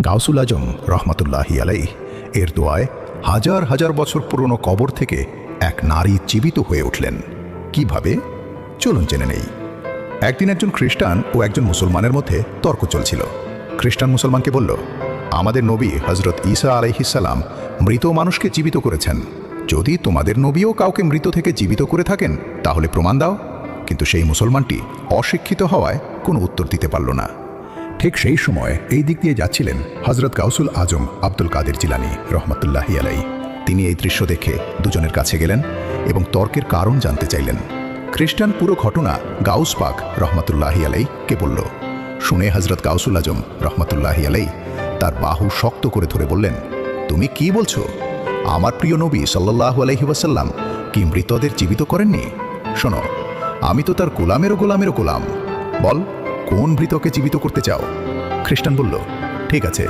গাউসুল আজম রহমতুল্লাহি আলাইহ এর দোয়ায় হাজার হাজার বছর পুরনো কবর থেকে এক নারী জীবিত হয়ে উঠলেন। কিভাবে? চলুন জেনে নেই। একদিন একজন খ্রিস্টান ও একজন মুসলমানের মধ্যে তর্ক চলছিল। খ্রিস্টান মুসলমানকে বলল, আমাদের নবী হজরত ঈসা আলাইহিসসালাম মৃত মানুষকে জীবিত করেছেন। যদি তোমাদের নবীও কাউকে মৃত থেকে জীবিত করে থাকেন তাহলে প্রমাণ দাও। কিন্তু সেই মুসলমানটি অশিক্ষিত হওয়ায় কোনো উত্তর দিতে পারল না। ঠিক সেই সময় এই দিক দিয়ে যাচ্ছিলেন হজরত গাউসুল আজম আব্দুল কাদের জিলানী রহমতুল্লাহি আলাই। তিনি এই দৃশ্য দেখে দুজনের কাছে গেলেন এবং তর্কের কারণ জানতে চাইলেন। খ্রিস্টান পুরো ঘটনা গাউস পাক রহমতুল্লাহি আলাইকে বলল। শুনে হজরত গাউসুল আজম রহমতুল্লাহি আলাই তার বাহু শক্ত করে ধরে বললেন, তুমি কি বলছো? আমার প্রিয় নবী সাল্লাল্লাহু আলাইহি ওয়াসাল্লাম কি মৃতদের জীবিত করেননি? শোনো, আমি তো তার গোলামেরও গোলাম। বল, কোন মৃতকে জীবিত করতে চাও? খ্রিস্টান বলল, ঠিক আছে,